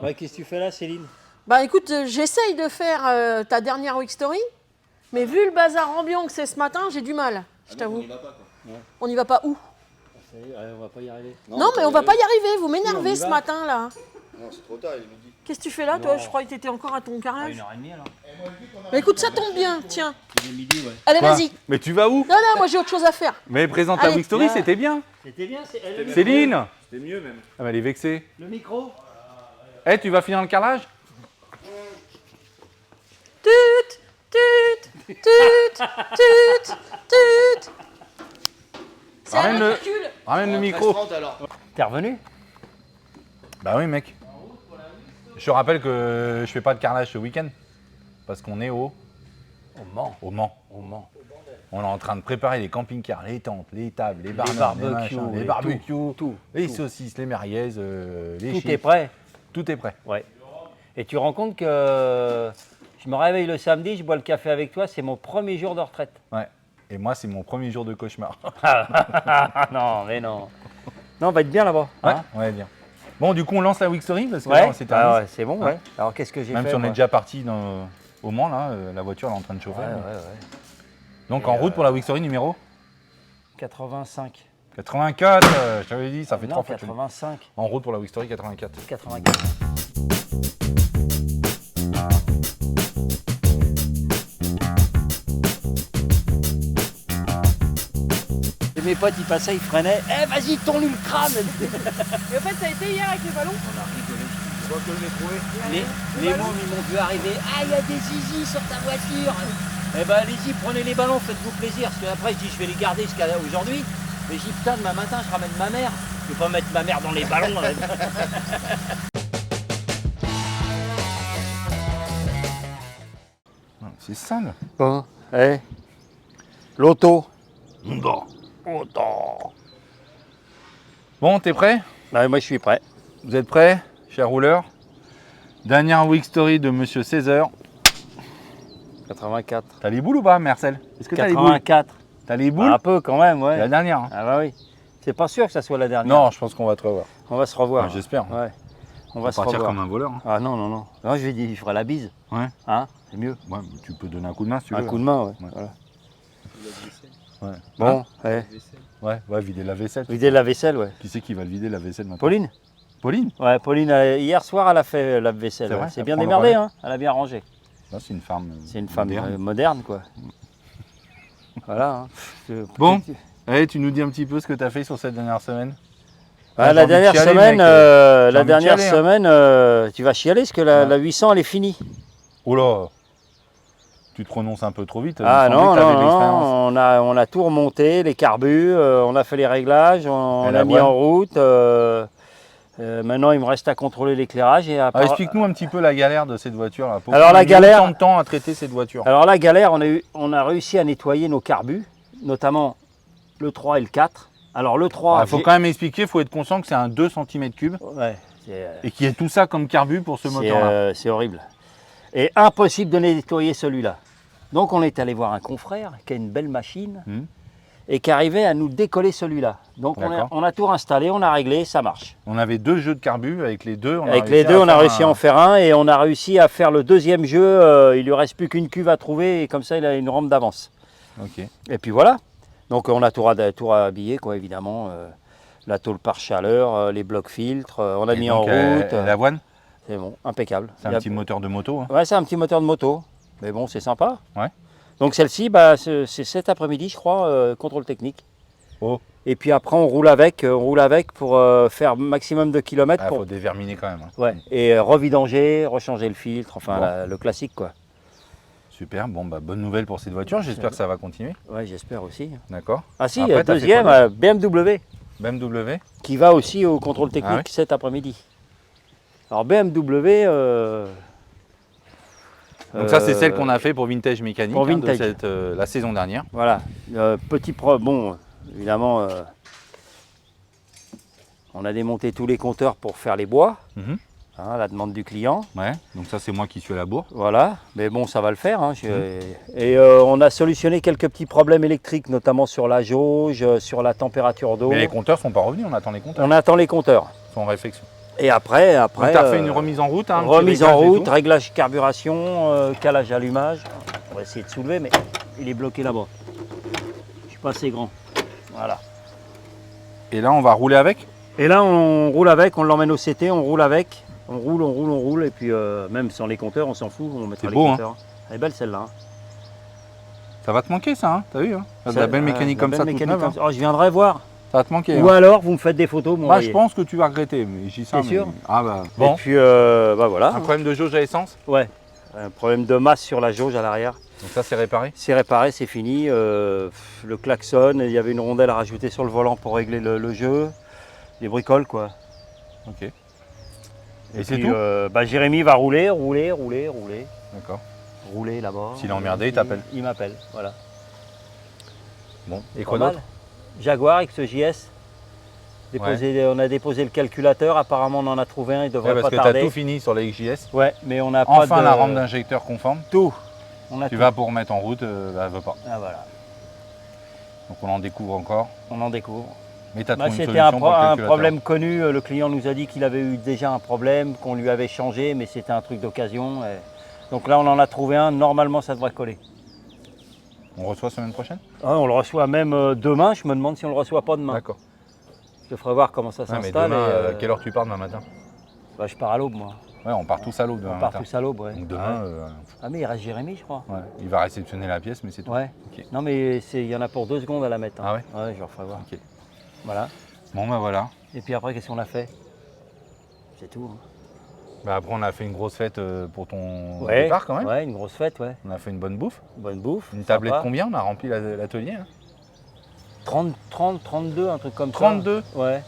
Ouais, qu'est-ce que tu fais là, Céline? Bah écoute, j'essaye de faire ta dernière Week Story, mais vu le bazar ambiant que c'est ce matin, j'ai du mal, je t'avoue. On y va pas quoi. Ouais. On n'y va pas où? Ça y est, ouais, on va pas y arriver. Non, mais on va pas y arriver, vous on m'énervez y ce va. matin là. Non, c'est trop tard, il est midi. Qu'est-ce que tu fais là toi? Non. Je croyais que t'étais encore à ton À carrelage. 1h30 alors. Mais écoute, ça tombe bien, tiens. Il est midi, ouais. Allez, Quoi vas-y. Mais tu vas où? Non, non, moi j'ai autre chose à faire. Mais présente Allez. la Week Story, Viens. c'était bien. C'était bien, c'est Céline. C'était mieux même. Ah, mais elle est vexée. Le micro. Eh, tu vas finir le carrelage? Tut, tut, tut, tut, tut. C'est un Ramène le- recul. Ramène le micro. 13h30 alors. T'es revenu? Bah oui, mec. Je te rappelle que je fais pas de carrelage ce week-end. Parce qu'on est Au Mans. au Mans. Au Mans. On est en train de préparer les camping-cars, les tentes, les tables, les barbecues, barbecues, les les barbecues, tout, les tout. saucisses, les merguez, les Tout chips. est prêt? Tout est prêt. Ouais. Et tu rends compte que je me réveille le samedi, je bois le café avec toi, c'est mon premier jour de retraite. Ouais. Et moi, c'est mon premier jour de cauchemar. Non, mais non. Non, on va être bien là-bas. Ouais, hein. ouais, bien. Bon, du coup, on lance la Week Story parce que Ouais, là, c'est terminé. ouais, c'est bon, ouais. Alors qu'est-ce que j'ai Même fait si on est moi déjà parti au Mans, là, la voiture elle est en train de chauffer. Ouais, ouais, ouais. Donc, Et en route pour la Week Story numéro 85. 84, je t'avais dit, ça fait Non, 3 fois. que je le dis. 85. En route pour la Week Story 84. 84. Et mes potes, ils passaient, ils freinaient. Eh, vas-y, tourne-lui le crâne. Et en fait, ça a été hier avec les ballons. On a rigolé. Tu vois que je l'ai trouvé. Les mômes, ils m'ont vu arriver. Ah, il y a des zizis sur ta voiture. Eh ben, allez-y, prenez les ballons, faites-vous plaisir. Parce qu'après, je dis, je vais les garder jusqu'à aujourd'hui. Mais je dis, putain, demain matin, je ramène ma mère. Je vais pas mettre ma mère dans les ballons. Là. C'est sale. Bon, eh. L'auto. Bon, t'es prêt? Bah, moi, je suis prêt. Vous êtes prêts, chers rouleurs? Dernière Week Story de Monsieur César. 84. T'as les boules ou pas, Marcel? Est-ce que t'as les boules? 84. T'as les boules? Un peu quand même, C'est ouais. la dernière. Hein. Ah bah oui. C'est pas sûr que ça soit la dernière. Non, je pense qu'on va te revoir. On va se revoir. Enfin, j'espère. Ouais. On va se Partir revoir. comme un voleur. Hein. Ah non, non, non. Non, je vais dire, je ferai la bise. Ouais. Hein, c'est mieux. Ouais, mais tu peux donner un coup de main si tu Un veux. coup de main, ouais. Ouais. Voilà. Ouais. Bon, ouais. Ouais, ouais, vider la vaisselle. Vider la vaisselle, ouais. Qui c'est qui va le vider la vaisselle maintenant? Pauline? Pauline? Ouais, Pauline, hier soir, elle a fait la vaisselle. C'est vrai, ouais. C'est elle bien prend le démerdé, relais. hein. Elle a bien rangé. Non, c'est une femme. C'est une femme moderne. moderne, quoi. Voilà. Hein. Bon. Allez, tu nous dis un petit peu ce que tu as fait sur cette dernière semaine? Ah, J'ai la envie de dernière chialer, semaine, mec, j'ai la envie de dernière chialer, hein. semaine, tu vas chialer parce que Ouais. la 800, elle est finie. Oh là, tu te prononces un peu trop vite. Ah il me semblait non, que t'avais non, de l'expérience. non, on a tout remonté, les carbus, on a fait les réglages, on Et la a mis voile. en route. Maintenant, il me reste à contrôler l'éclairage. Et à part- Explique-nous un petit peu la galère de cette voiture. Là. Pourquoi Alors, on a la mis galère- autant de temps à traiter cette voiture. Alors la galère, on a réussi à nettoyer nos carbus, notamment le 3 et le 4. Alors le 3, Il faut quand même expliquer, il faut être conscient que c'est un 2 cm3 ouais, c'est et qu'il y ait tout ça comme carbu pour ce moteur-là. c'est horrible. Et impossible de nettoyer celui-là. Donc on est allé voir un confrère qui a une belle machine et qui arrivait à nous décoller celui-là. Donc D'accord. on a tout installé, on a réglé, ça marche. On avait 2 jeux de carbu, avec les deux, Avec les deux, on a réussi à en faire un et on a réussi à faire le deuxième jeu. Il lui reste plus qu'une cuve à trouver et comme ça il a une rampe d'avance. Ok. Et puis voilà. Donc on a tout habillé, quoi, évidemment. La tôle par chaleur, les blocs filtres, on a Et mis donc, en route. l'avoine, C'est bon, impeccable. c'est un Il y a- petit moteur de moto. Hein. Ouais, c'est un petit moteur de moto. Mais bon, c'est sympa. Ouais. Donc celle-ci, bah, c'est cet après-midi, je crois, contrôle technique. Oh. Et puis après, on roule avec pour faire maximum de kilomètres. Il pour... faut déverminer quand même. Hein. Ouais. Et revidanger, rechanger le filtre, enfin Bon. le classique, quoi. Super, bon, bah, bonne nouvelle pour cette voiture, j'espère que ça va continuer. Ouais, j'espère aussi. D'accord. Ah si, Après, t'as fait deuxième, quoi BMW. BMW. Qui va aussi au contrôle technique Ah ouais cet après-midi. Alors BMW. Donc ça c'est celle qu'on a fait pour Vintage Mécanique pour de Vintage. la saison dernière. Voilà. Bon, évidemment, on a démonté tous les compteurs pour faire les bois, Mhm. hein, à la demande du client. Ouais, donc ça c'est moi qui suis à la bourre. Voilà, mais bon, ça va le faire. Hein, Mhm. Et on a solutionné quelques petits problèmes électriques, notamment sur la jauge, sur la température d'eau. Mais les compteurs sont pas revenus, on attend les compteurs. On attend les compteurs. Ils sont en réflexion. Et après, Donc, t'as refait une remise en route, hein, un petit remise en réglage et route, tout. réglage carburation, calage allumage. On va essayer de soulever, mais il est bloqué là-bas. Je suis pas assez grand. Voilà. Et là, on va rouler avec. Et là, on roule avec, on l'emmène au CT, on roule avec. On roule. Et puis, même sans les compteurs, on s'en fout, on mettra C'est les beau, hein. compteurs. Elle est belle celle-là. Hein. Ça va te manquer, ça, hein, t'as vu, hein. La belle mécanique comme ça, toute neuve, hein. Oh, je viendrai voir. Ça va te manquer. Ou hein. alors, vous me faites des photos, mon Bah, je pense que tu vas regretter, mais j'y ça. T'es sûr? Ah bah. Bon. Bon. Et puis, bah voilà. Un problème de jauge à essence. Ouais. Un problème de masse sur la jauge à l'arrière. Donc ça, c'est réparé. C'est réparé, c'est fini. Le klaxon, il y avait une rondelle à rajouter sur le volant pour régler le jeu. Les bricoles, quoi. Ok. Et c'est puis, tout bah, Jérémy va rouler D'accord. là-bas. S'il est emmerdé, il t'appelle. Il m'appelle, voilà. Bon. Et Pas quoi mal. d'autre? Jaguar XJS. On a déposé le calculateur, apparemment on en a trouvé un, il devrait Ouais, parce pas que t'as tarder. tout fini sur les XJS. Ouais, mais on n'a pas Enfin, de... la rampe d'injecteur conforme. Tout. On a Tu tout. vas pour mettre en route, elle veut pas. Ah voilà, Donc on en découvre encore. on en découvre. Mais t'as Bah, trouvé une c'était solution pour le un calculateur. problème connu, le client nous a dit qu'il avait eu déjà un problème, qu'on lui avait changé, mais c'était un truc d'occasion. Donc là on en a trouvé un, normalement ça devrait coller. On reçoit semaine prochaine? Ah, on le reçoit même demain, je me demande si on le reçoit pas demain. D'accord. Je te ferai voir comment ça Ouais, mais s'installe. demain, et, quelle heure tu pars demain matin? bah, je pars à l'aube moi, Ouais, on part tous à l'aube demain on part matin. tous à l'aube. Ouais. Donc demain, Ah mais il reste Jérémy je crois. ouais, il va réceptionner la pièce, mais c'est tout. Ouais. Ok. Non mais il y en a pour 2 secondes à la mettre. hein. Ah ouais? Ouais, je leur ferai voir. Ok. Voilà. Bon bah voilà. Et puis après, qu'est-ce qu'on a fait? C'est tout. Hein. Bah, après on a fait une grosse fête pour ton Ouais, départ quand même. ouais, une grosse fête, ouais. On a fait une bonne bouffe. Bonne bouffe. Une tablette sympa. combien? On a rempli l'atelier, hein. 30, 32, un truc comme 32. ça. Ouais.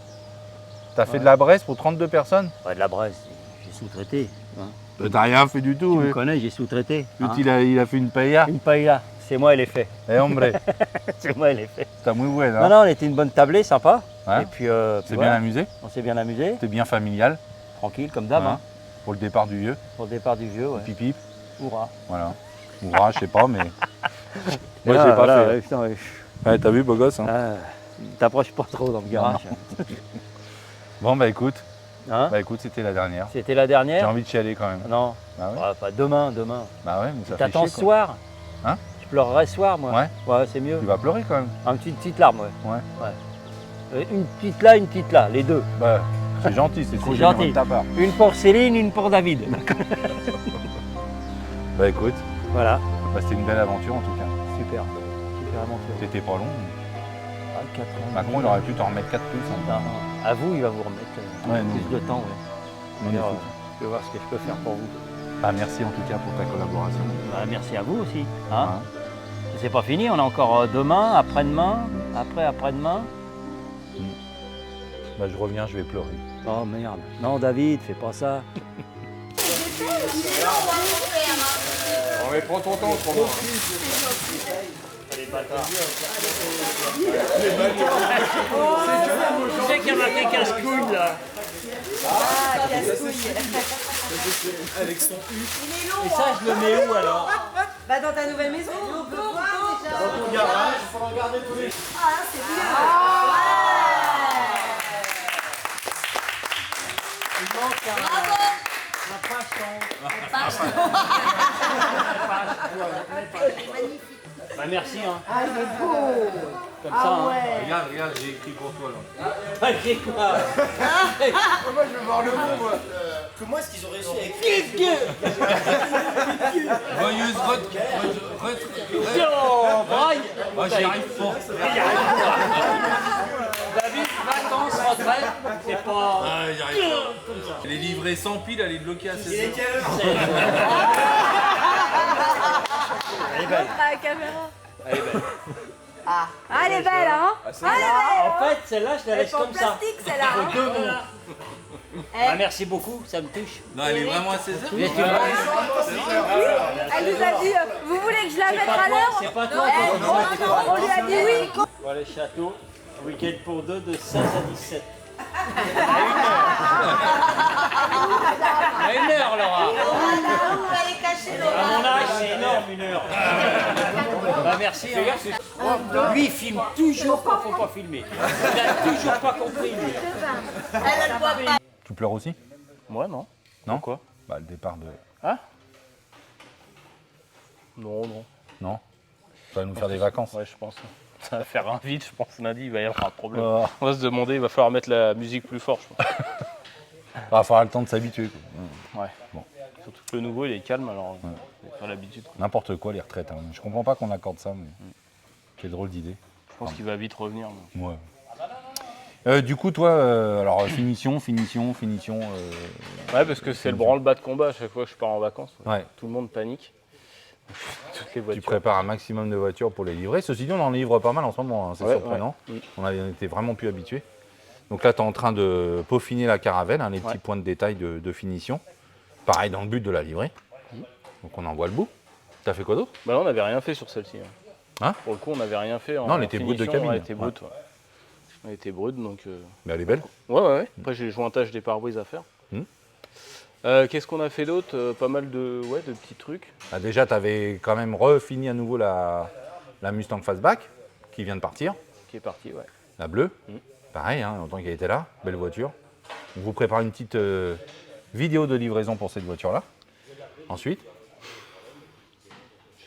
T'as fait de la braise pour 32 personnes? Ouais, de la braise, j'ai sous-traité. Hein. T'as rien fait du Tu tout. me connais, j'ai sous-traité. L'autre, hein. il a fait une paella. Une paella, c'est moi, elle est fait. Eh hombre, C'est moi, elle est fait. t'as muy bueno. Non, Hein. non, on était une bonne tablée, sympa. Ouais. Et puis, C'est voilà, bien amusé. on s'est bien amusé. T'es bien familial. Tranquille, comme d'hab. Ouais. Hein. Pour le départ du vieux. Pour le départ du vieux, ouais. Pip pip. Hourra. Voilà. Ouvrage, je sais pas, mais. Moi, Et je là, l'ai pas là, fait. ouais, putain, ouais. Ouais, t'as vu, beau gosse, hein. Ah, t'approches pas trop dans le garage. Bon, bah écoute. Hein. Bah écoute, c'était la dernière. C'était la J'ai dernière. envie de chialer quand même. Non, Bah ouais. pas demain. Bah ouais, mais ça fait T'attends chier, ce quoi. soir. Hein? Je pleurerai ce soir, moi. Ouais. Ouais, c'est mieux. Tu vas pleurer quand même. Une petite larme, ouais. Ouais. Une petite là, les deux. Bah, c'est gentil, c'est trop C'est généreux gentil. de ta part. Une pour Céline, une pour David. Bah écoute, Voilà. bah, c'était une belle aventure en tout cas. Super. Super aventure. T'étais pas long. Ah, 4 ans. Macron, il aurait pu t'en remettre 4 plus. Hein. Non, non. À vous, il va vous remettre Ouais, non. plus de temps, ouais. Magnifique. Alors, je vais voir ce que je peux faire pour vous. Bah, merci en tout cas pour ta collaboration. Bah, merci à vous aussi. Hein. Hein. C'est pas fini, on a encore demain, après-demain, après-demain. Bah, je reviens, je vais pleurer. Oh merde. Non, David, fais pas ça. On mais prends ton temps, autrement. Tu sais qu'il y en a qui casse-couille là. Avec son U. Et ça, je le mets où alors? Bah dans ta nouvelle maison, on peut voir déjà. Dans ton garage, il faut regarder tous les. Ah là c'est bien. Il manque un Bah merci hein. Ah il est beau. Comme ça. Ah Hein. ouais. Regarde, j'ai écrit pour toi là. Ah, j'ai quoi? Moi je veux voir le mot, moi. Comment est-ce qu'ils ont réussi à écrire Joyeuse Oh, braille. Moi j'y arrive pas. David, vacances, retraite, c'est pas. Ah, j'y arrive pas. Elle est livrée sans pile, elle est bloquée à 16 heures. Montre à la caméra. Elle est belle. Ah elle est belle hein. Ah, elle est belle. En fait, celle-là, je la Elle est laisse pas en comme ça. plastique celle-là. hein. Deux mots. Eh. Bah, merci beaucoup, ça me touche. Non, elle est vraiment à 16 heures. Mais tu vois, Elle nous a dit vous voulez que je la c'est mette pas à toi, l'heure? c'est pas toi. Eh, toi, non, non, on lui a dit oui. Voilà le château, week-end pour deux de 16 à 17. À 1 heure, Laura. On va les cacher À mon âge, c'est énorme, 1 heure. Bah merci. Hein. Lui, il filme toujours quand il ne faut pas filmer. Il n'a toujours pas compris, lui. Elle le voit pas. Tu pleures aussi? Moi, non. Non. Pourquoi? Bah, le départ de. Ah non, non. Non. Ça va nous faire des vacances. Ouais, je pense. Ça va faire un vide, je pense, lundi, il va y avoir un problème. Oh. On va se demander, il va falloir mettre la musique plus fort, je pense. Il va falloir le temps de s'habituer. Quoi. Ouais. Bon. Surtout que le nouveau, il est calme, alors c'est pas l'habitude. N'importe quoi, les retraites. Hein. Je comprends pas qu'on accorde ça, mais quelle drôle d'idée. Je pense qu'il va vite revenir. Donc. Ouais. Du coup, toi, alors finition. Ouais, parce que c'est le branle-bas de combat à chaque fois que je pars en vacances. Ouais. Tout le monde panique. Toutes les Tu voitures. prépares un maximum de voitures pour les livrer. Ceci dit, on en livre pas mal en ce moment, hein. C'est Ouais, surprenant. ouais. On était vraiment plus habitués. Donc là, tu es en train de peaufiner la caravelle, hein, les petits points de détail de finition. Pareil dans le but de la livrer. Donc on en voit le bout. T'as fait quoi d'autre? Bah là, on n'avait rien fait sur celle-ci. Hein? Pour le coup, on n'avait rien fait. Non, elle était brute de cabine. Elle était brute, ouais. Elle était brute, donc... Mais elle est belle. Ouais. Après, j'ai le jointage des pare-brise à faire. Qu'est-ce qu'on a fait d'autre? Pas mal de petits trucs. Ah, déjà, tu avais quand même refini à nouveau la Mustang Fastback qui vient de partir. Qui est parti, ouais. La bleue. Pareil, hein, longtemps qu'elle était là. Belle voiture. On vous prépare une petite vidéo de livraison pour cette voiture-là. Ensuite,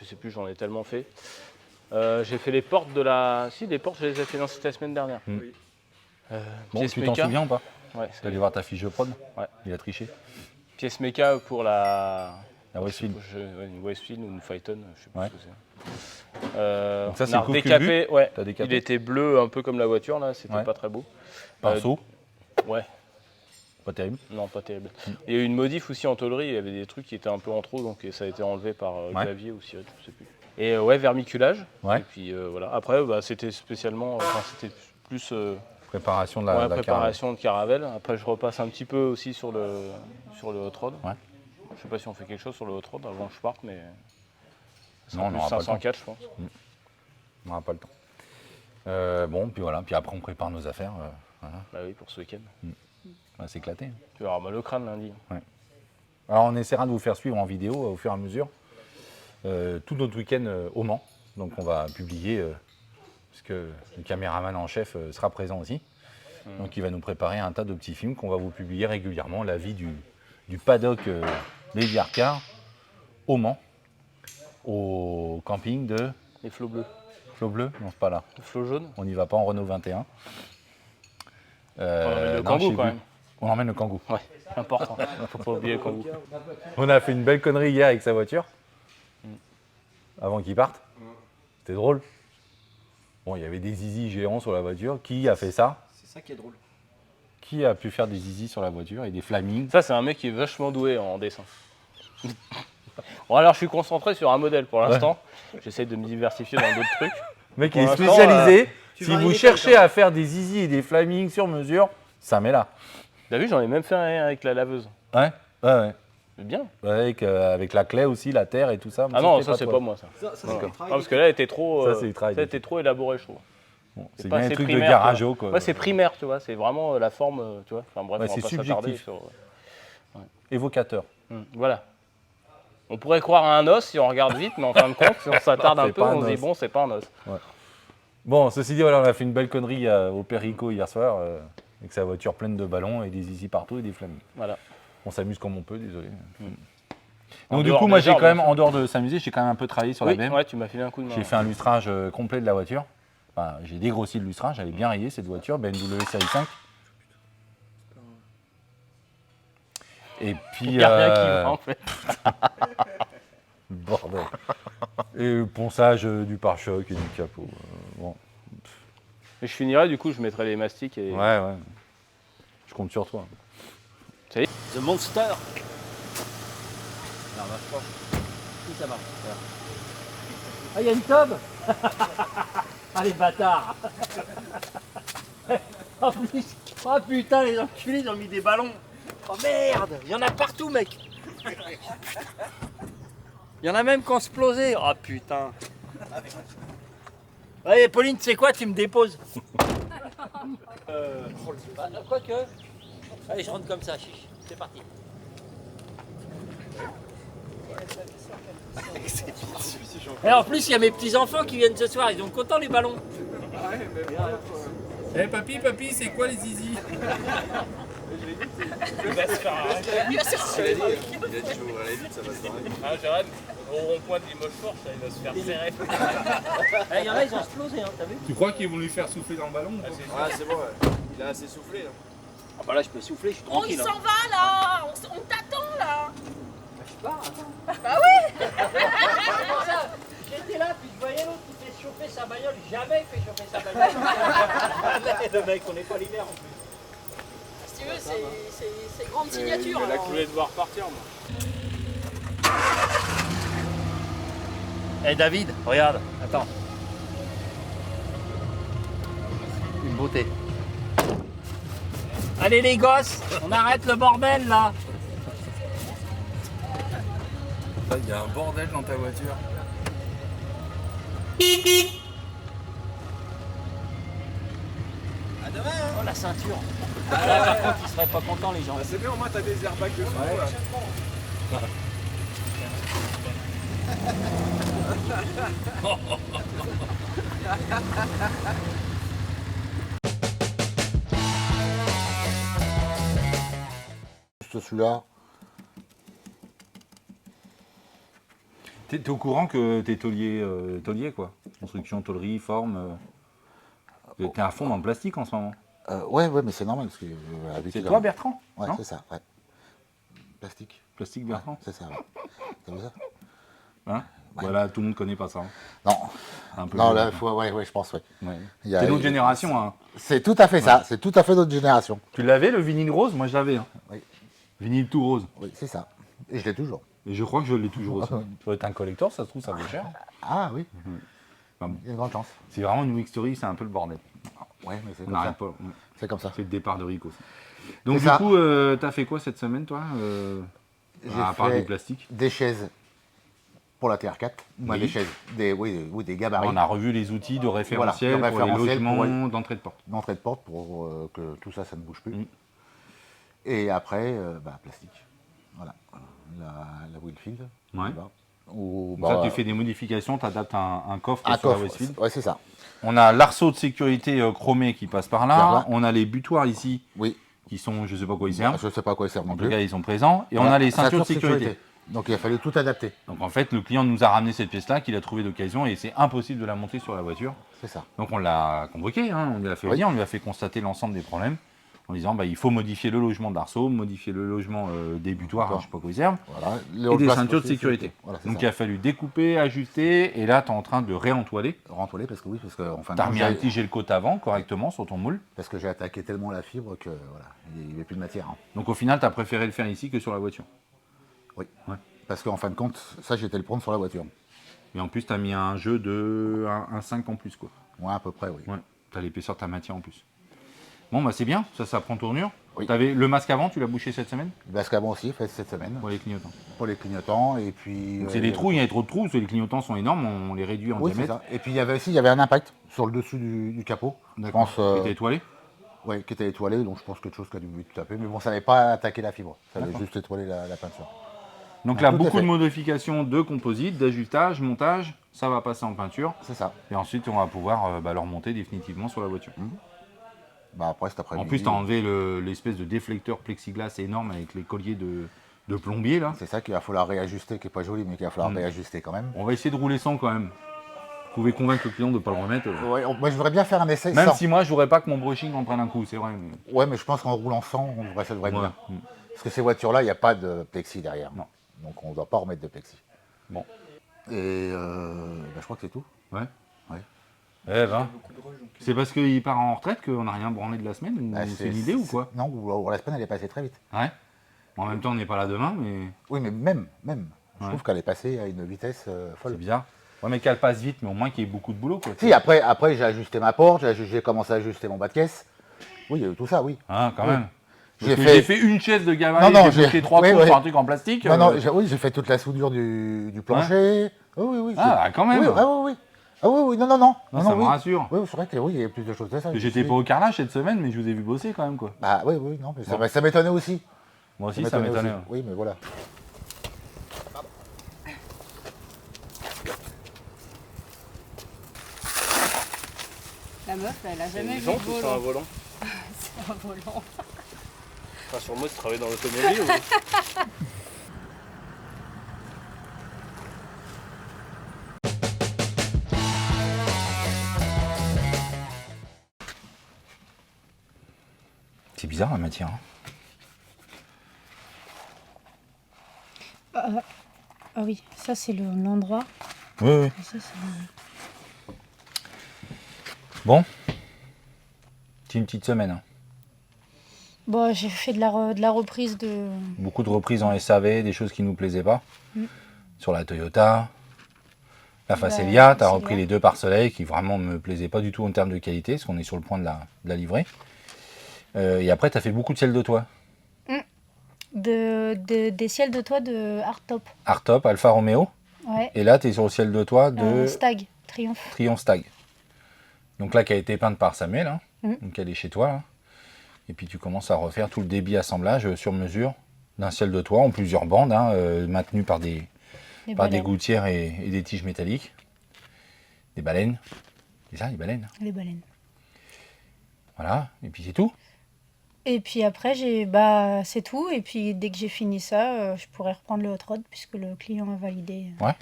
Je sais plus, j'en ai tellement fait. J'ai fait les portes de la... Si, les portes, je les ai fait dans la semaine dernière. bon, Pièce tu t'en méca. souviens ou pas? Ouais, Tu allé voir ta fiche de prod? Ouais. Il a triché. Pièce méca pour la... La Westfield. Une Westfield ou une Phaeton, je sais plus Ouais. ce que c'est. Donc ça, c'est on a le coup que tu décapé, ouais. T'as décapé. Il était bleu, un peu comme la voiture, là, c'était Ouais. pas très beau. Pinceau, Ouais, pas terrible. non, pas terrible. Il y a eu une modif aussi en tôlerie, il y avait des trucs qui étaient un peu en trop, donc ça a été enlevé par Xavier ou Cyril, je sais plus. Et vermiculage. Ouais. Et puis voilà. Après, c'était spécialement, c'était plus Préparation de la caravelle. préparation de caravelle. Après, je repasse un petit peu aussi sur le hot rod. Ouais. Je sais pas si on fait quelque chose sur le hot rod avant que je parte, mais ça Non, on sera plus n'aura pas le temps. 504, je pense. On n'aura pas le temps. Bon, puis voilà. Puis après, on prépare nos affaires. Voilà. Bah oui, pour ce week-end. On va s'éclater. Tu vas avoir mal au crâne lundi. Alors, on essaiera de vous faire suivre en vidéo au fur et à mesure tout notre week-end au Mans. Donc, on va publier, puisque le caméraman en chef sera présent aussi. Donc, il va nous préparer un tas de petits films qu'on va vous publier régulièrement. La vie du paddock des Viarcars au Mans, au camping de Les flots bleus. Flo Bleu. Non, c'est pas là. Les flots jaunes. On n'y va pas en Renault 21. On emmène le non, Kangoo je sais quand plus. même. On emmène le Kangoo. Ouais, important. Faut pas oublier le Kangoo. On a fait une belle connerie hier avec sa voiture. Avant qu'il parte. C'était drôle. Bon, il y avait des zizis géants sur la voiture. Qui a fait ça? C'est ça qui est drôle. Qui a pu faire des zizis sur la voiture et des flamings? Ça, c'est un mec qui est vachement doué en dessin. Bon, alors je suis concentré sur un modèle pour l'instant. J'essaie de me diversifier dans d'autres trucs. Le mec, Pour il est l'instant, spécialisé. tu Si varies vous les cherchez tailles, à faire des zizis et des flamings sur mesure, ça met là. T'as vu, j'en ai même fait un avec la laveuse. Ouais. C'est bien. Avec la clé aussi, la terre et tout ça. Ah non, c'était ça c'est toi. pas moi ça. Ça, c'est Non. du travail. Ah, parce que là, elle était trop, Ça, c'est du travail ça d'équipe. était trop élaboré, je trouve. Bon, c'est pas bien un assez truc de primaire, garageau, quoi. Ouais, c'est primaire, tu vois. C'est vraiment la forme, tu vois. Enfin bref, Ouais, on c'est va pas s'attarder subjectif. sur. Évocateur. Voilà. On pourrait croire à un os si on regarde vite, mais en fin de compte, si on s'attarde un C'est peu, pas un on se dit os. bon, c'est pas un os. Bon, ceci dit, voilà, on a fait une belle connerie au Perico hier soir, avec sa voiture pleine de ballons et des zizi partout et des flamings. Voilà. On s'amuse comme on peut, désolé. En Donc du dehors coup, moi des j'ai heures, quand même, bien sûr. en dehors de s'amuser, j'ai quand même un peu travaillé sur Oui, la BM. ouais, tu m'as filé un coup de main. J'ai fait un lustrage complet de la voiture. Enfin, j'ai dégrossi le lustrage, elle est bien rayée cette voiture, BMW série 5. Et puis, Il n'y a rien qui va en fait. bordel. Et le ponçage du pare-choc et du capot. Bon. Et je finirai, du coup, je mettrai les mastiques et. Ouais. Je compte sur toi. The Monster. Non, marche pas. Si, ça marche. Voilà. Ah, il y a une tube. Ah, les bâtards. En plus, oh putain, les enculés, ils ont mis des ballons. Oh merde, il y en a partout, mec. Il y en a même qui ont explosé. Oh putain. Allez, Pauline, tu sais quoi, tu me déposes. Quoique. Allez, je rentre comme ça, chiche. C'est parti. Et en plus, il y a mes petits-enfants qui viennent ce soir, ils sont contents les ballons. Eh papy, c'est quoi les zizi? Il va se faire arrêter. Il a dit, je vais ouvrir la vitre, ça va se faire. Ah, Jérôme, au rond-point de Limoges-Forge, il va se faire serrer. Il y en a, ils ont explosé, hein, t'as vu? Tu crois qu'ils vont lui faire souffler dans le ballon Ah, c'est bon, ouais. Il a assez soufflé. Là. Ah bah là, je peux souffler, je suis Oh, il tranquille. s'en va là. On t'attend là. Je pars, attends. Bah oui. J'étais là, puis je voyais l'autre qui fait chauffer sa bagnole. Jamais il fait chauffer sa bagnole. Le mec, on n'est pas l'hiver en plus. Si tu veux, c'est grande signature. Il a alors. cloué de voir partir, moi. Eh David, regarde, attends. Une beauté. Allez les gosses, on arrête le bordel là. Il y a un bordel dans ta voiture. À demain, hein. Oh la ceinture. Là par contre ils seraient pas contents les gens. C'est bien, au moins t'as des airbags de fou. Là. Juste celui-là. T'es au courant que t'es taulier quoi. Construction, tôlerie, forme. T'es à fond dans le plastique en ce moment. Ouais, mais c'est normal. Parce que, C'est toi Bertrand? Ouais, non c'est ça, ouais. Plastique. Plastique Bertrand? Ouais, c'est ça, ouais. T'as vu ça? Hein Voilà, tout le monde connaît pas ça. hein. Non. Un peu Non, plus, là, hein. ouais, je pense, ouais. Ouais. Il y a- C'est notre génération. Hein. C'est tout à fait ça, c'est tout à fait notre génération. Tu l'avais le vinyle rose? Moi je l'avais. Hein. Oui. Vinyle tout rose. Oui, c'est ça. Et je l'ai toujours. Et je crois que je l'ai toujours aussi. Tu dois être un collector, ça se trouve, ça vaut cher. Ah oui, Enfin, bon, il y a une grande chance. c'est vraiment une Week Story, c'est un peu le bordel. Ouais, mais c'est On comme n'arrête ça. pas. C'est comme ça. C'est le départ de Rico. Donc C'est du ça. coup, t'as fait quoi cette semaine toi J'ai à part fait du plastique. des chaises pour la TR4. Oui. Des chaises, des gabarits On a revu les outils de référentiel, Voilà, de pour les référentiel logements d'entrée de porte. d'entrée de porte pour que tout ça, ça ne bouge plus. Mm. Et après, plastique. Voilà. La Wheelfield. Ouais. Voilà. Ou, Donc ça, tu fais des modifications, tu adaptes un coffre un sur la coffre. Westfield. Ouais, c'est ça. On a l'arceau de sécurité chromé qui passe par là. Par là. On a les butoirs ici Oui. qui sont, je sais pas quoi ils servent. Je ne sais pas à quoi ils servent non En tout plus. cas, ils sont présents. Et on Voilà. a les ceintures de sécurité. Donc il a fallu tout adapter. Donc en fait, le client nous a ramené cette pièce-là qu'il a trouvée d'occasion et c'est impossible de la monter sur la voiture. C'est ça. Donc on l'a convoqué, hein, on lui a fait Oui. venir, on lui a fait constater l'ensemble des problèmes en disant il faut modifier le logement d'arceau, modifier le logement des butoirs, D'accord. je sais pas quoi ils servent, Voilà. et des ceintures de sécurité. Voilà, c'est Donc il ça. a fallu découper, ajuster, et là tu es en train de réentoiler. Rentoiler parce que oui, parce que enfin, Tu as remis un petit gel coat avant correctement sur ton moule. parce que j'ai attaqué tellement la fibre que voilà, il n'y avait plus de matière. hein. Donc au final, tu as préféré le faire ici que sur la voiture. Oui. Ouais. Parce qu'en fin de compte, ça j'étais le prendre sur la voiture. Et en plus, tu as mis un jeu de 1,5 en plus. Quoi. Ouais, à peu près, oui. Ouais. Tu as l'épaisseur de ta matière en plus. Bon, bah c'est bien, ça prend tournure. Oui. T'avais le masque avant, tu l'as bouché cette semaine Parce qu'avant aussi, fait cette semaine, pour les clignotants. pour les clignotants. Et puis. Donc c'est des trous, il y a trop de trous, parce que les clignotants sont énormes, on les réduit en Oui, c'est diamètre. ça. Et puis il y avait un impact sur le dessus du capot. Je pense. Qui était étoilé. Ouais, qui était étoilé, donc je pense quelque chose qui a dû taper. Mais bon, ça n'avait pas attaqué la fibre. Ça avait juste étoilé la peinture. Donc Ah, là, tout à beaucoup fait. de modifications de composite, d'ajustage, montage, ça va passer en peinture. C'est ça. Et ensuite, on va pouvoir le remonter définitivement sur la voiture. Bah après cet après-midi. En plus, tu as enlevé l'espèce de déflecteur plexiglas énorme avec les colliers de plombier là. C'est ça qu'il va falloir réajuster, qui n'est pas joli, mais qu'il va falloir réajuster quand même. On va essayer de rouler sans quand même. Vous pouvez convaincre le client de ne pas le remettre. Ouais, moi je voudrais bien faire un essai Même sans. si moi, je voudrais pas que mon brushing en prenne un coup, c'est vrai. Mais... Ouais, mais je pense qu'en roulant sans, ça devrait être Ouais. bien. Parce que ces voitures-là, il n'y a pas de plexi derrière. Non. Donc on ne doit pas remettre de plexi. Bon. Et je crois que c'est tout. Ouais. Ouais. Eh ben, c'est parce qu'il part en retraite qu'on n'a rien branlé de la semaine ou Bah, c'est une idée ou quoi? Non, ou la semaine elle est passée très vite. Ouais. En même temps, on n'est pas là demain, mais Oui, mais même. Je Ouais. trouve qu'elle est passée à une vitesse c'est folle. bizarre. Ouais, mais qu'elle passe vite, mais au moins qu'il y ait beaucoup de boulot, quoi. Si, après j'ai ajusté ma porte, j'ai commencé à ajuster mon bas de caisse. Oui, il y a eu tout ça, oui. Ah, quand Oui. même. J'ai Parce que j'ai fait une chaise de gabarit, Non, j'ai bloqué 3 oui, coups oui. sur un truc en plastique. Non, non, j'ai fait toute la soudure du plancher. Oui. Ah, quand même. Oui, oui. Ah oui, non. Non, ça me oui. rassure. Oui, c'est vrai que oui, il y a plus de choses que ça. Parce que j'étais pas au carrelage cette semaine, mais je vous ai vu bosser quand même, quoi. Bah oui, non, mais Bon. ça m'étonnait aussi. Moi aussi, ça m'étonnait. aussi. Oui, mais voilà. La meuf, elle a jamais vu Ils ont de tous un volant. volant. C'est un volant. Enfin, sur moi, tu travailles dans l'automobile ou... C'est bizarre la matière. Hein. Ah oui, ça c'est l'endroit. Oui, oui. Et ça, c'est Bon. C'est une petite semaine. Hein. bon, j'ai fait de la reprise de... Beaucoup de reprises en SAV, des choses qui nous plaisaient pas. Sur la Toyota. La Facelia, tu as repris les 2 pare soleil qui vraiment me plaisaient pas du tout en termes de qualité, parce qu'on est sur le point de la livrer. Et après, tu as fait beaucoup de ciel de toit. des ciels de toit de Hardtop. Hardtop, Alfa Romeo. Ouais. Et là, tu es sur le ciel de toit de Stag, Triomphe. Triomphe Stag. Donc là, qui a été peinte par Samuel. Hein. Donc elle est chez toi. Là. Et puis tu commences à refaire tout le débit assemblage sur mesure d'un ciel de toit en plusieurs bandes, hein, maintenu par des gouttières et des tiges métalliques. Des baleines. C'est ça, les baleines. Les baleines. Voilà, et puis c'est tout. Et puis après, c'est tout. Et puis dès que j'ai fini ça, je pourrais reprendre le hot rod puisque le client a validé. Ouais.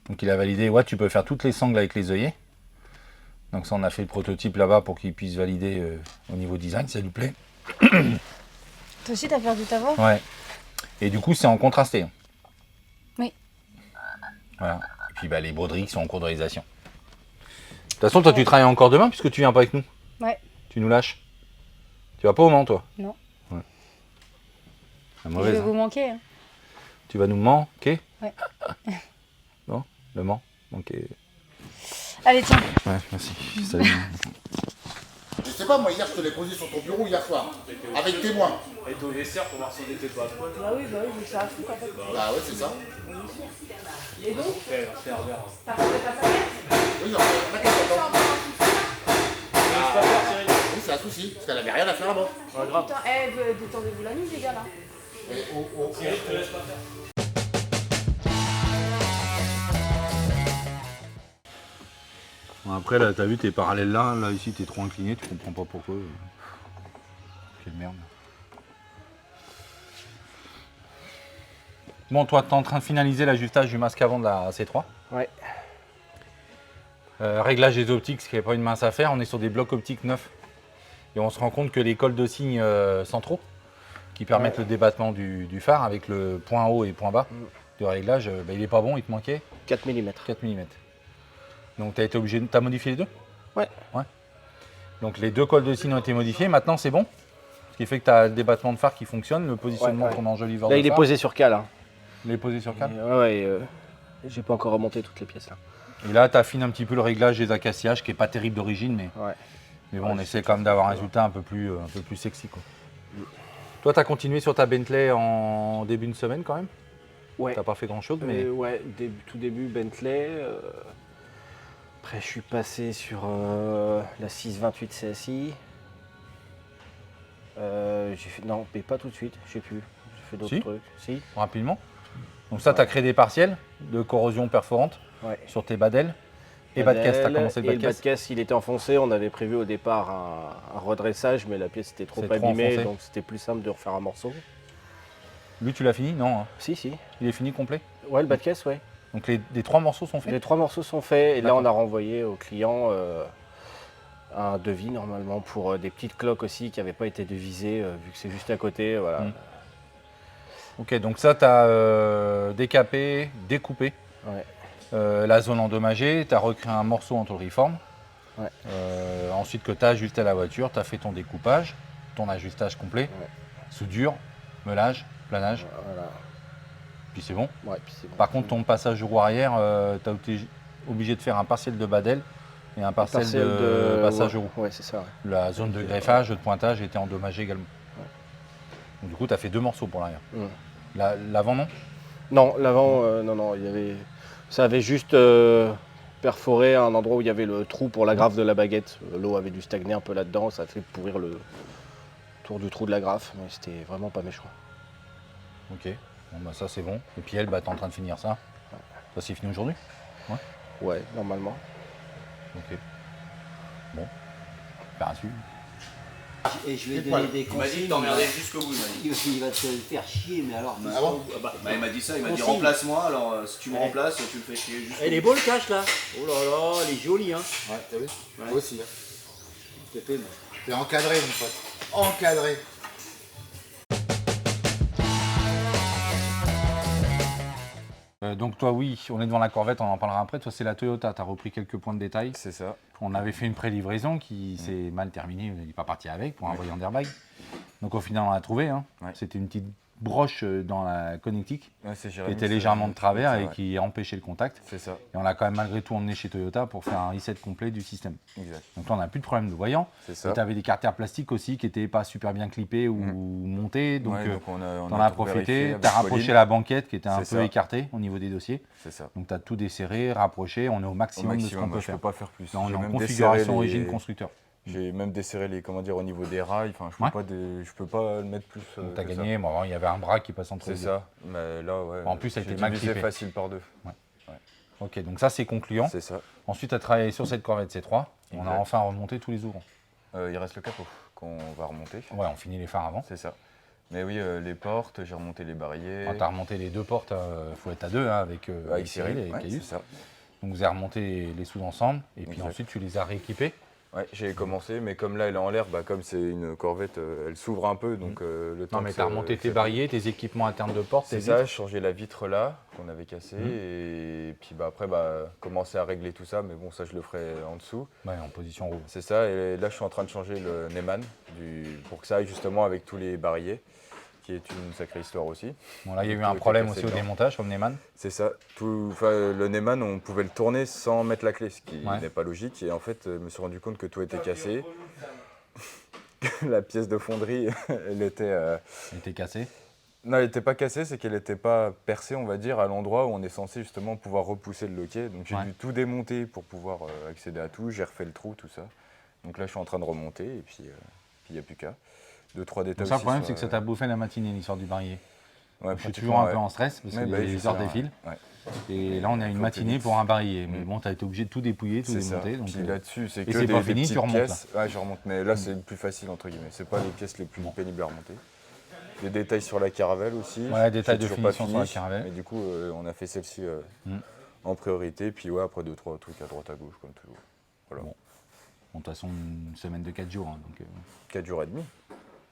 Donc il a validé, ouais, tu peux faire toutes les sangles avec les œillets. Donc ça, on a fait le prototype là-bas pour qu'il puisse valider au niveau design, ça lui plaît. Toi aussi, t'as perdu ta voix? Ouais. Et du coup, c'est en contrasté. Hein. Oui. Voilà. Et puis les broderies qui sont en cours de réalisation. De toute façon, toi, tu travailles encore demain puisque tu viens pas avec nous. Ouais. Tu nous lâches. Tu vas pas au Mans, toi? Non. Ouais. La Je mauvaise. vais Hein. vous manquer. Hein. Tu vas nous manquer? Ouais. Non? Le Mans? Ok. Allez, tiens. Ouais, merci. Salut. Je sais pas, moi hier je te l'ai posé sur ton bureau hier soir, avec témoin. Et ton vestiaire pour voir si on était pas. Bah oui, mais ça a fou en fait. Bah ouais, c'est ça. Et donc, Oui, non, t'inquiète, attends. Oui, c'est un souci, parce qu'elle avait rien à faire là-bas. putain, détendez-vous la nuit, les gars là. Et Bon, après, là, t'as vu, t'es parallèle là ici, t'es trop incliné, tu comprends pas pourquoi. Quelle merde. Bon, toi, t'es en train de finaliser l'ajustage du masque avant de la C3. Ouais. Réglage des optiques, ce qui n'est pas une mince affaire. On est sur des blocs optiques neufs. Et on se rend compte que les cols de signes centraux, qui permettent le débattement du phare avec le point haut et point bas de réglage, il n'est pas bon, il te manquait 4 mm. 4 mm. Donc tu as été obligé de... T'as modifié les deux? Ouais. Donc les 2 cols de signes ont été modifiés, maintenant c'est bon. Ce qui fait que tu as le débattement de phare qui fonctionne, le positionnement ton enjoliveur Là, de il est phare. posé sur cale. Hein. Il est posé sur cale. J'ai pas encore remonté toutes les pièces là. Et là tu affines un petit peu le réglage des acaciages qui est pas terrible d'origine, mais bon, on essaie quand même d'avoir un résultat un peu plus sexy. Quoi. Toi tu as continué sur ta Bentley en début de semaine quand même? Ouais. T'as pas fait grand chose, mais... tout début Bentley. Après, je suis passé sur la 628 CSI. Non, mais pas tout de suite, je sais plus. J'ai fait d'autres Si. trucs. Si. Rapidement. Donc ça, tu as créé des partiels de corrosion perforante sur tes badelles. Et bas de caisse, tu as commencé le bas de Et le bas caisse. de caisse, il était enfoncé. On avait prévu au départ un redressage, mais la pièce était trop C'est trop abîmée, enfoncé. donc c'était plus simple de refaire un morceau. Lui, tu l'as fini? Non. Hein. Si. Il est fini complet. Ouais, le bas de caisse, ouais. Donc les 3 morceaux sont faits. Les 3 morceaux sont faits et là D'accord. on a renvoyé au client un devis normalement pour des petites cloques aussi qui n'avaient pas été devisées vu que c'est juste à côté. Voilà. Ok, donc ça, tu as décapé, découpé Ouais. la zone endommagée, tu as recréé un morceau en tôle-reforme. Ouais. Ensuite que tu as ajusté la voiture, tu as fait ton découpage, ton ajustage complet, soudure, meulage, planage, Voilà. puis c'est bon. Ouais, puis c'est bon. Par contre, ton passage de roue arrière, tu as été obligé de faire un partiel de badelle et un partiel de passage de roue. Ouais, c'est ça. Ouais. La zone de greffage, de pointage était endommagée également. Donc, du coup, tu as fait 2 morceaux pour l'arrière. L'avant, non? Non, l'avant, non, ça avait juste perforé un endroit où il y avait le trou pour la graffe de la baguette. L'eau avait dû stagner un peu là-dedans, ça a fait pourrir le tour du trou de la graffe, mais c'était vraiment pas méchant. Ok, bon, bah, ça c'est bon. Et puis elle, bah, tu es en train de finir ça. Ça c'est fini aujourd'hui? Ouais, normalement. Ok. Bon, faire un suivi. Et je vais Pile donner poil. des Il m'a dit consignes. de t'emmerder jusqu'au bout. Il m'a dit. Il va te faire chier, mais alors. Ah bon bah, Il m'a dit ça, il m'a dit Consigne. remplace-moi, alors si tu me remplaces, tu le fais chier jusqu'au Elle est beau le cache là. Oh là là, elle est jolie hein. Ouais, t'as vu? Ouais. Moi aussi. Hein. Je te fais, moi. T'es encadré, mon pote. Encadré. Donc toi, oui, on est devant la Corvette, on en parlera après. Toi, c'est la Toyota, tu as repris quelques points de détail. C'est ça. On avait fait une pré-livraison qui s'est mal terminée, il n'est pas parti avec pour un voyant d'airbag. Donc au final, on l'a trouvé. Hein. Ouais. C'était une petite broche dans la connectique Ouais, c'est qui Jérémy, était ça- légèrement de travers ça, et ouais. qui empêchait le contact. C'est ça, Et on l'a quand même malgré tout emmené chez Toyota pour faire un reset complet du système. exact. Donc là, on n'a plus de problème de voyant. C'est ça. Tu avais des carters plastiques aussi qui n'étaient pas super bien clippés ou montés. Donc, Ouais, donc on t'en a as tout vérifié profité. avec Tu as rapproché Pauline. la banquette qui était un peu C'est ça. écartée au niveau des dossiers. C'est ça. Donc tu as tout desserré, rapproché. On est au Au maximum, de ce qu'on maximum, peut je faire. peux pas faire plus. Là, on est J'ai en même configuration desserré origine les- constructeur. J'ai même desserré les, comment dire, au niveau des rails. Enfin, je peux Ouais. pas, je peux pas le mettre plus. Donc tu as que ça. gagné. Bon, avant, il y avait un bras qui passe entre C'est les deux. ça. Mais là, ouais. En plus, ça a j'ai été mal divisé clippé. facile par deux. Ok, donc ça c'est concluant. C'est ça. Ensuite, tu as travaillé sur cette Corvette C3. On a Exact. enfin remonté tous les ouvrants. Il reste le capot qu'on va remonter. Ouais, on finit les phares avant. C'est ça. Mais oui, les portes, j'ai remonté les barillet. Tu as remonté les deux portes, il faut être à deux hein, avec Avec Cyril, et ouais, Caius. c'est ça. Donc vous avez remonté les sous ensemble et puis Exact. ensuite tu les as rééquipés. Ouais, j'ai commencé, mais comme là elle est en l'air, bah, comme c'est une Corvette, elle s'ouvre un peu, donc le temps. Non mais que tu as ça- remonté que tes ça- barillet, tes équipements internes de porte, C'est tes ça, vitres. j'ai changé la vitre là qu'on avait cassée et puis bah, après commencer à régler tout ça, mais bon ça je le ferai en dessous. Ouais, en position rouge. C'est ça, et là je suis en train de changer le Neyman pour que ça aille justement avec tous les barillets, qui est une sacrée histoire aussi. Bon là il y a eu Tout un était problème cassé aussi au dedans. démontage comme Neyman. C'est ça, le Neyman on pouvait le tourner sans mettre la clé, ce qui Ouais. n'est pas logique, et en fait je me suis rendu compte que tout était cassé. La pièce de fonderie, elle était... Il était cassé. Non, elle n'était pas cassée, c'est qu'elle n'était pas percée, on va dire, à l'endroit où on est censé justement pouvoir repousser le loquet. Donc j'ai Ouais. dû tout démonter pour pouvoir accéder à tout. J'ai refait le trou, tout ça. Donc là, je suis en train de remonter et puis il n'y a plus qu'à. 2-3 détails Donc ça le aussi problème sur, c'est que ça t'a bouffé la matinée l'histoire du barillet. ouais, Je suis pratiquement, toujours un ouais. peu en stress parce que Ouais, bah, les je heures sais, ouais. défilent. Ouais. Et là on a une Faut matinée plus vite. pour un barillet. Mais Mm. bon, tu as été obligé de tout dépouiller, tout C'est ça. démonter. Donc, Puis là-dessus, c'est et que c'est des, pas des fini, tu petites remontes, là. pièces. Ouais, je remonte, mais là, c'est le plus facile, entre guillemets. C'est pas les pièces les plus pénibles à remonter. Des détails sur la caravelle aussi. Ouais, détails J'ai de toujours pas finition sur la fini, caravelle. Mais du coup, on a fait celle-ci Mm. en priorité. Puis ouais, après 2-3 trucs à droite à gauche, comme toujours. Voilà. Bon. Bon, de toute façon, une semaine de 4 jours. Hein, donc, 4 jours et demi.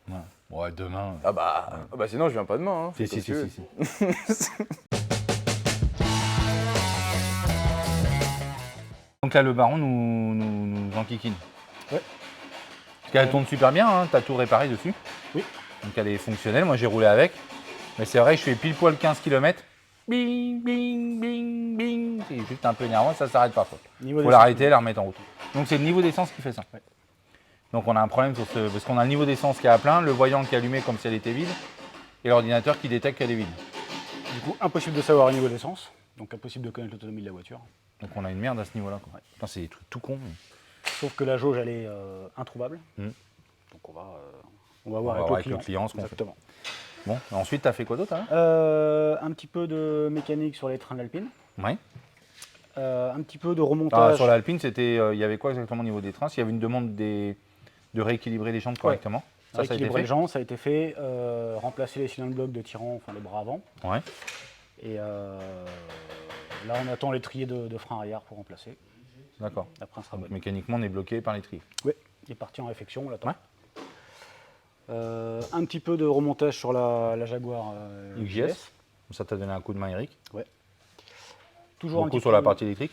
voilà. Ouais, demain. Ah bah sinon, je viens pas demain. Hein. Si, Fais si, comme si, tu si, veux. si. Donc là, le baron nous enquiquine. Ouais. Parce qu'elle tourne super bien, hein, tu as tout réparé dessus. Oui. Donc elle est fonctionnelle, moi j'ai roulé avec. Mais c'est vrai que je fais pile poil 15 km. Bing, bing, bing, bing. C'est juste un peu énervant, ça s'arrête pas. Niveau Faut d'essence, l'arrêter et la remettre en route. Donc c'est le niveau d'essence qui fait ça. Ouais. Donc on a un problème sur ce. Parce qu'on a le niveau d'essence qui est à plein, le voyant qui est allumé comme si elle était vide, et l'ordinateur qui détecte qu'elle est vide. Du coup, impossible de savoir le niveau d'essence, donc impossible de connaître l'autonomie de la voiture. Donc on a une merde à ce niveau-là. Quoi. Putain, c'est des trucs tout con. Sauf que la jauge, elle est introuvable. Mm. Donc on va voir va avec, voir le client. ce qu'on fait. Exactement. Bon, ensuite tu as fait quoi d'autre hein Un petit peu de mécanique sur les trains d'Alpine. Ouais. Un petit peu de remontage. Sur l'Alpine, c'était, il y avait quoi exactement au niveau des trains? Il y avait une demande de rééquilibrer les jantes correctement. Ça a été Rééquilibrer fait. les jantes, ça a été fait. Remplacer les cylindres blocs de tirant, enfin les bras avant. Ouais. Et là, on attend l'étrier de frein arrière pour remplacer. D'accord. Après, on sera Donc bon. mécaniquement, on est bloqué par les triers. Oui, il est parti en réfection, on l'attend. Ouais. Un petit peu de remontage sur la Jaguar XJS. Ça t'a donné un coup de main, Eric. Toujours un Beaucoup petit sur peu la partie électrique.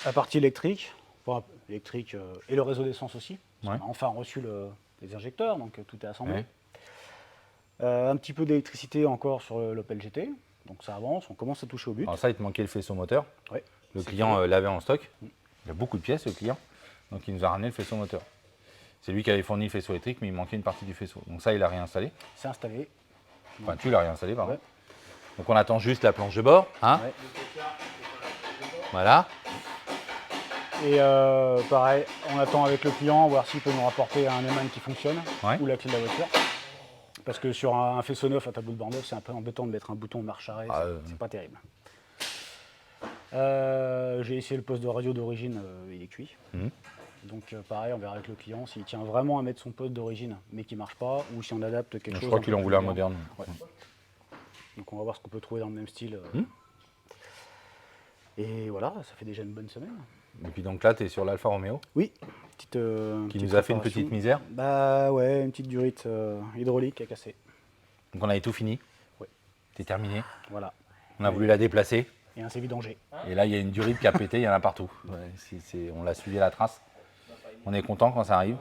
la partie électrique, enfin, électrique et le réseau d'essence aussi. Ouais. On a enfin reçu les injecteurs, donc tout est assemblé. Ouais. Un petit peu d'électricité encore sur l'Opel GT, donc ça avance, on commence à toucher au but. Alors ça, il te manquait le faisceau moteur. Ouais. Le C'est client fait. l'avait en stock. Il a beaucoup de pièces, le client. Donc il nous a ramené le faisceau moteur. C'est lui qui avait fourni le faisceau électrique, mais il manquait une partie du faisceau. Donc ça, il a réinstallé. C'est installé. Enfin, tu l'as réinstallé, pardon. Ouais. Donc on attend juste la planche de bord. Hein Ouais. Voilà. Et pareil, on attend avec le client, voir s'il peut nous rapporter un Neyman qui fonctionne, Ouais. ou la clé de la voiture. Parce que sur un faisceau neuf à tableau de bord neuf, c'est un peu embêtant de mettre un bouton marche arrêt, Ah, c'est pas terrible. J'ai essayé le poste de radio d'origine, il est cuit. Donc pareil, on verra avec le client s'il tient vraiment à mettre son poste d'origine, mais qui marche pas, ou si on adapte quelque chose. Je crois un qu'il peu en plus voulait un moderne. moderne. Ouais. Donc on va voir ce qu'on peut trouver dans le même style. Et voilà, ça fait déjà une bonne semaine. Et puis donc là, tu es sur l'Alfa Romeo, Oui, petite, qui petite nous a fait une réparation. petite misère. Bah ouais, une petite durite hydraulique qui a cassé. Donc on avait tout fini. Ouais. C'est terminé. Voilà. On a voulu la déplacer. Et un C-vidanger. Et là, il y a une durite qui a pété, il y en a partout. Ouais, on l'a suivi à la trace. On est content quand ça arrive.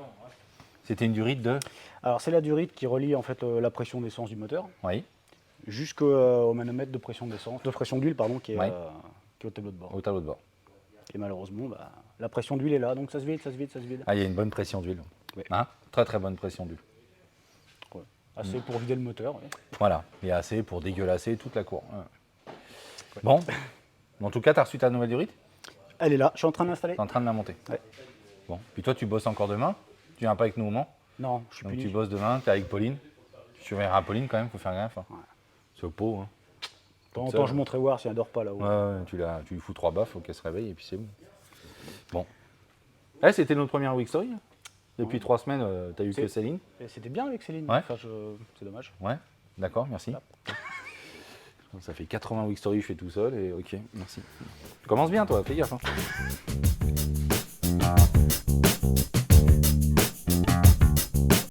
C'était une durite de... Alors c'est la durite qui relie en fait la pression d'essence du moteur Oui, jusqu'au manomètre de pression d'essence, de pression d'huile pardon, qui est, Ouais. qui est au tableau de bord. au tableau de bord. Et malheureusement, bah, la pression d'huile est là, donc ça se vide, ça se vide, ça se vide. Ah, il y a une bonne pression d'huile. Ouais. Hein, très très bonne pression d'huile. Ouais. Assez pour vider le moteur. Ouais. Voilà, il y a assez pour dégueulasser toute la cour. Ouais. Bon, en tout cas, tu as reçu ta nouvelle durite? Elle est là, je suis en train de l'installer. Tu es en train de la monter. Ouais. Bon, puis toi, tu bosses encore demain. Tu viens pas avec nous au Mans. Non, je suis Donc puni. tu bosses demain, tu es avec Pauline. Tu surveilleras Pauline quand même, faut faire gaffe. Hein. Ouais. C'est au pot. Hein. De temps en ça, temps, je monterai voir si elle dort pas là-haut. Ouais, tu lui fous 3 baffes, faut qu'elle se réveille et puis c'est bon. Bon. Eh, c'était notre première Week Story. Depuis 3 semaines, tu as eu que Céline. Et c'était bien avec Céline. Ouais. Enfin, c'est dommage. Ouais, d'accord, merci. Ça fait 80 Week Story, je fais tout seul et ok, merci. Tu commences bien toi, fais gaffe. Hein.